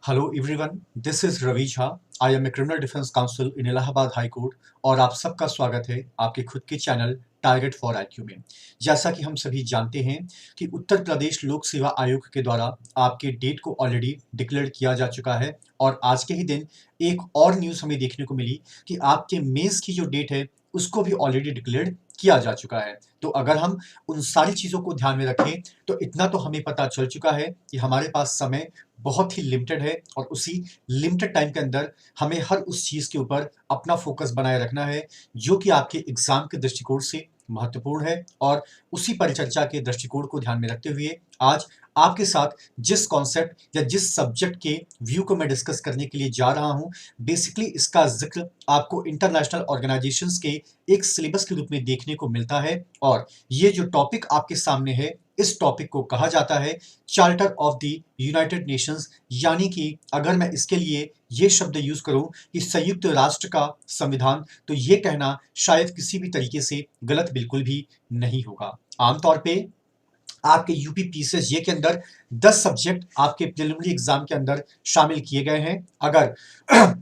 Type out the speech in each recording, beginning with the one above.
Hello everyone, this is Ravi Jha. I am a criminal defence counsel in Allahabad High Court और आप सबका स्वागत है आपके खुद के चैनल टारगेट फॉर आईक्यू में। जैसा कि हम सभी जानते हैं कि उत्तर प्रदेश लोक सेवा आयोग के द्वारा आपके डेट को ऑलरेडी डिक्लेयर किया जा चुका है और आज के ही दिन एक और न्यूज़ हमें देखने को मिली कि आपके मेंस की जो डेट है उसको भी ऑलरेडी डिक्लेयर किया जा चुका है। तो अगर हम उन सारी चीज़ों को ध्यान में रखें तो इतना तो हमें पता चल चुका है कि हमारे पास समय बहुत ही लिमिटेड है और उसी लिमिटेड टाइम के अंदर हमें हर उस चीज़ के ऊपर अपना फोकस बनाए रखना है जो कि आपके एग्जाम के दृष्टिकोण से महत्वपूर्ण है। और उसी परिचर्चा के दृष्टिकोण को ध्यान में रखते हुए आज आपके साथ जिस कॉन्सेप्ट या जिस सब्जेक्ट के व्यू को मैं डिस्कस करने के लिए जा रहा हूं, बेसिकली इसका जिक्र आपको इंटरनेशनल ऑर्गेनाइजेशंस के एक सिलेबस के रूप में देखने को मिलता है। और ये जो टॉपिक आपके सामने है, इस टॉपिक को कहा जाता है charter of the United Nations, यानी कि अगर मैं इसके लिए ये शब्द यूज करूं कि संयुक्त राष्ट्र का संविधान, तो ये कहना शायद किसी भी तरीके से गलत बिल्कुल भी नहीं होगा। आमतौर पे आपके यूपी पीसीएस के अंदर 10 सब्जेक्ट आपके प्रिलिमिनरी एग्जाम के अंदर शामिल किए गए हैं। अगर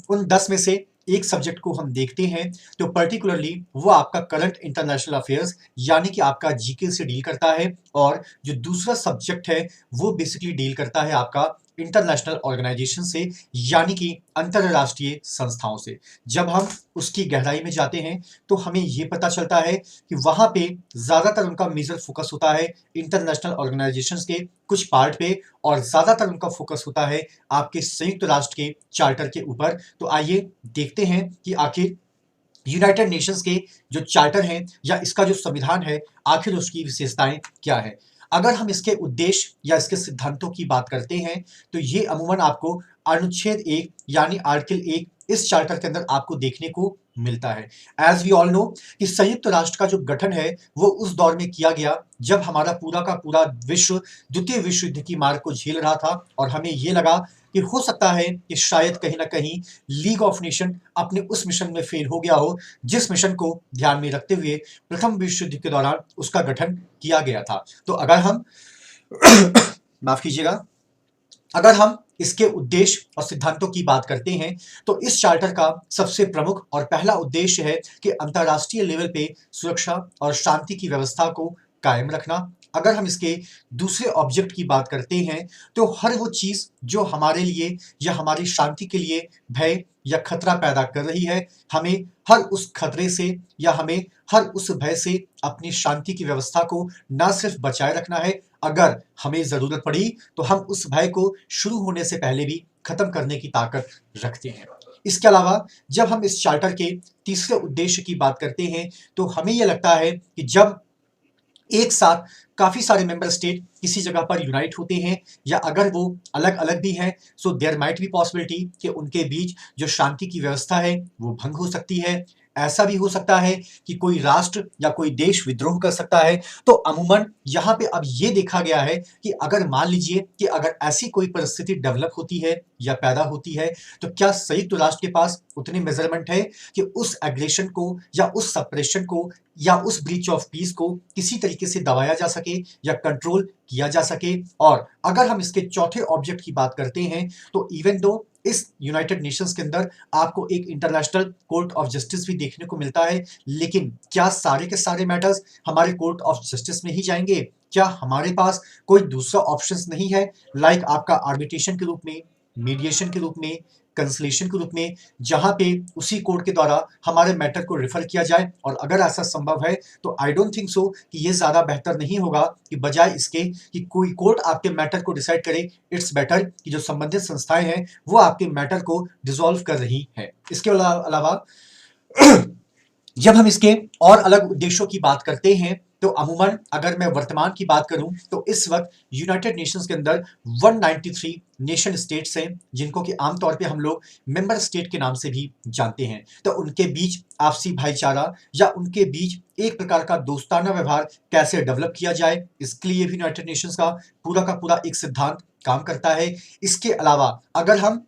उन 10 में से एक सब्जेक्ट को हम देखते हैं तो पर्टिकुलरली वो आपका करंट इंटरनेशनल अफेयर्स यानी कि आपका जीके से डील करता है, और जो दूसरा सब्जेक्ट है वो बेसिकली डील करता है आपका इंटरनेशनल ऑर्गेनाइजेशन से यानी कि अंतरराष्ट्रीय संस्थाओं से। जब हम उसकी गहराई में जाते हैं तो हमें ये पता चलता है कि वहां पे ज्यादातर उनका मेजर फोकस होता है इंटरनेशनल ऑर्गेनाइजेशंस के कुछ पार्ट पे, और ज्यादातर उनका फोकस होता है आपके संयुक्त राष्ट्र के चार्टर के ऊपर। तो आइए देखते हैं कि आखिर यूनाइटेड नेशंस के जो चार्टर हैं या इसका जो संविधान है, आखिर उसकी विशेषताएं क्या है। अगर हम इसके उद्देश्य या इसके सिद्धांतों की बात करते हैं तो ये अमूमन आपको अनुच्छेद 1 यानी आर्टिकल 1 इस चार्टर के अंदर आपको देखने को मिलता है। एज वी ऑल नो कि संयुक्त राष्ट्र का जो गठन है वो उस दौर में किया गया जब हमारा पूरा का पूरा विश्व द्वितीय विश्व युद्ध की मार को झेल रहा था, और हमें ये लगा कि हो सकता है कि शायद कहीं ना कहीं लीग ऑफ नेशन अपने उस मिशन में फेल हो गया हो जिस मिशन को ध्यान में रखते हुए प्रथम विश्व युद्ध के दौरान उसका गठन किया गया था। तो अगर हम माफ कीजिएगा, अगर हम इसके उद्देश्य और सिद्धांतों की बात करते हैं तो इस चार्टर का सबसे प्रमुख और पहला उद्देश्य है कि अंतर्राष्ट्रीय लेवल पे सुरक्षा और शांति की व्यवस्था को कायम रखना। अगर हम इसके दूसरे ऑब्जेक्ट की बात करते हैं तो हर वो चीज जो हमारे लिए या हमारी शांति के लिए भय या खतरा पैदा कर रही है, हमें हर उस खतरे से या हमें हर उस भय से अपनी शांति की व्यवस्था को ना सिर्फ बचाए रखना है, अगर हमें जरूरत पड़ी तो हम उस भय को शुरू होने से पहले भी खत्म करने की ताकत रखते हैं। इसके अलावा जब हम इस चार्टर के तीसरे उद्देश्य की बात करते हैं तो हमें यह लगता है कि जब एक साथ काफी सारे मेंबर स्टेट किसी जगह पर यूनाइट होते हैं या अगर वो अलग अलग भी हैं, so there might be possibility कि उनके बीच जो शांति की व्यवस्था है वो भंग हो सकती है। ऐसा भी हो सकता है कि कोई राष्ट्र या कोई देश विद्रोह कर सकता है। तो अमूमन यहाँ पे अब ये देखा गया है कि अगर मान लीजिए कि अगर ऐसी कोई परिस्थिति डेवलप होती है या पैदा होती है तो क्या संयुक्त राष्ट्र के पास उतने मेजरमेंट है कि उस एग्रेशन को या उस सप्रेशन को या उस ब्रीच ऑफ पीस को किसी तरीके से दबाया जा सके या कंट्रोल किया जा सके। और अगर हम इसके चौथे ऑब्जेक्ट की बात करते हैं तो इवन दो इस यूनाइटेड नेशंस के अंदर आपको एक इंटरनेशनल कोर्ट ऑफ जस्टिस भी देखने को मिलता है, लेकिन क्या सारे के सारे मैटर्स हमारे कोर्ट ऑफ जस्टिस में ही जाएंगे? क्या हमारे पास कोई दूसरा ऑप्शंस नहीं है, लाइक आपका आर्बिट्रेशन के रूप में, मीडिएशन के रूप में, कंसलेशन के रूप में, जहां पे उसी कोर्ट के द्वारा हमारे मैटर को रेफर किया जाए? और अगर ऐसा संभव है तो आई डोंट थिंक सो कि ये ज्यादा बेहतर नहीं होगा कि बजाय इसके कि कोई कोर्ट आपके मैटर को डिसाइड करे, इट्स बेटर कि जो संबंधित संस्थाएं हैं वो आपके मैटर को डिसॉल्व कर रही है। इसके अलावा जब हम इसके और अलग उद्देश्यों की बात करते हैं तो अमूमन अगर मैं वर्तमान की बात करूं तो इस वक्त यूनाइटेड नेशंस के अंदर 193 नेशन स्टेट्स हैं जिनको कि आमतौर पे हम लोग मेंबर स्टेट के नाम से भी जानते हैं। तो उनके बीच आपसी भाईचारा या उनके बीच एक प्रकार का दोस्ताना व्यवहार कैसे डेवलप किया जाए, इसके लिए भी यूनाइटेड नेशंस का पूरा एक सिद्धांत काम करता है। इसके अलावा अगर हम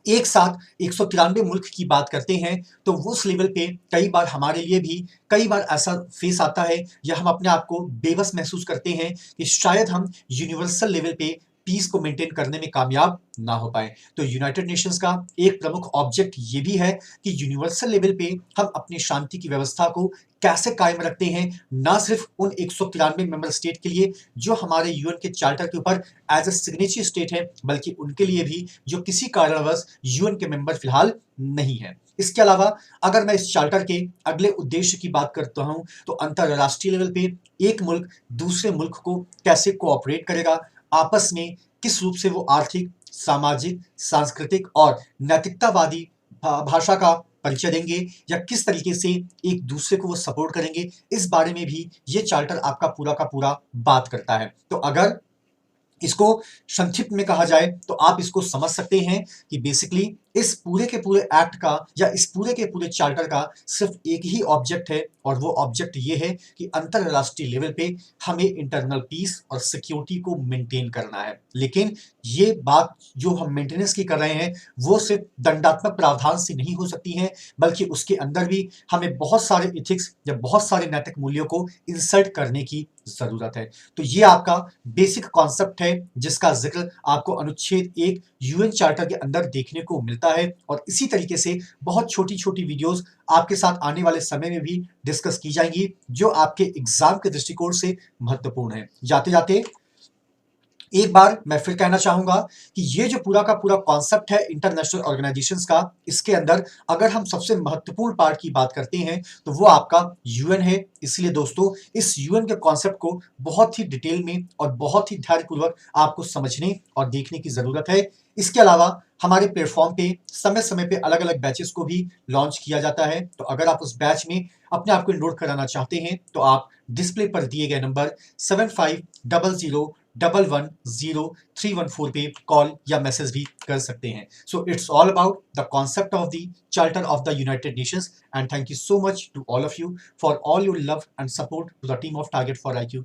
एक साथ 193 मुल्क की बात करते हैं तो उस लेवल पे कई बार हमारे लिए भी कई बार ऐसा फेस आता है या हम अपने आप को बेबस महसूस करते हैं कि शायद हम यूनिवर्सल लेवल पे पीस को मेंटेन करने में कामयाब ना हो पाए। तो यूनाइटेड नेशंस का एक प्रमुख ऑब्जेक्ट ये भी है कि यूनिवर्सल लेवल पे हम अपनी शांति की व्यवस्था को कैसे कायम रखते हैं, ना सिर्फ उन 193 मेंबर स्टेट के लिए जो हमारे यूएन के चार्टर के ऊपर एज अ सिग्नेचरी स्टेट है, बल्कि उनके लिए भी जो किसी कारणवश यूएन के मेंबर फिलहाल नहीं है। इसके अलावा अगर मैं इस चार्टर के अगले उद्देश्य की बात करता हूं, तो अंतरराष्ट्रीय लेवल पे एक मुल्क दूसरे मुल्क को कैसे कोऑपरेट करेगा, आपस में किस रूप से वो आर्थिक, सामाजिक, सांस्कृतिक और नैतिकतावादी भाषा का परिचय देंगे, या किस तरीके से एक दूसरे को वो सपोर्ट करेंगे, इस बारे में भी ये चार्टर आपका पूरा का पूरा बात करता है। तो अगर इसको संक्षिप्त में कहा जाए तो आप इसको समझ सकते हैं कि बेसिकली इस पूरे के पूरे एक्ट का या इस पूरे के पूरे चार्टर का सिर्फ एक ही ऑब्जेक्ट है, और वो ऑब्जेक्ट ये है कि अंतरराष्ट्रीय लेवल पे हमें इंटरनल पीस और सिक्योरिटी को मेंटेन करना है। लेकिन ये बात जो हम मेंटेनेंस की कर रहे हैं वो सिर्फ दंडात्मक प्रावधान से नहीं हो सकती है, बल्कि उसके अंदर भी हमें बहुत सारे इथिक्स या बहुत सारे नैतिक मूल्यों को इंसर्ट करने की जरूरत है। तो ये आपका बेसिक कॉन्सेप्ट है जिसका जिक्र आपको अनुच्छेद 1 यूएन चार्टर के अंदर देखने को मिलता है, और इसी तरीके से बहुत छोटी छोटी वीडियोस आपके साथ आने वाले समय में भी डिस्कस की जाएंगी जो आपके एग्जाम के दृष्टिकोण से महत्वपूर्ण है। जाते जाते एक बार मैं फिर कहना चाहूंगा कि ये जो पूरा का पूरा कॉन्सेप्ट है इंटरनेशनल ऑर्गेनाइजेशंस का, इसके अंदर अगर हम सबसे महत्वपूर्ण पार्ट की बात करते हैं तो वो आपका यूएन है। इसलिए दोस्तों इस यूएन के कॉन्सेप्ट को बहुत ही डिटेल में और बहुत ही ध्यानपूर्वक आपको समझने और देखने की जरूरत है। इसके अलावा हमारे प्लेटफॉर्म पे समय समय पे अलग अलग बैचेस को भी लॉन्च किया जाता है। तो अगर आप उस बैच में अपने आप को एनरोल कराना चाहते हैं तो आप डिस्प्ले पर दिए गए नंबर 7500110314 पे कॉल या मैसेज भी कर सकते हैं। So it's all about the concept of the charter of the United Nations, and thank you so much to all of you for all your love and support to the team of target for IQ।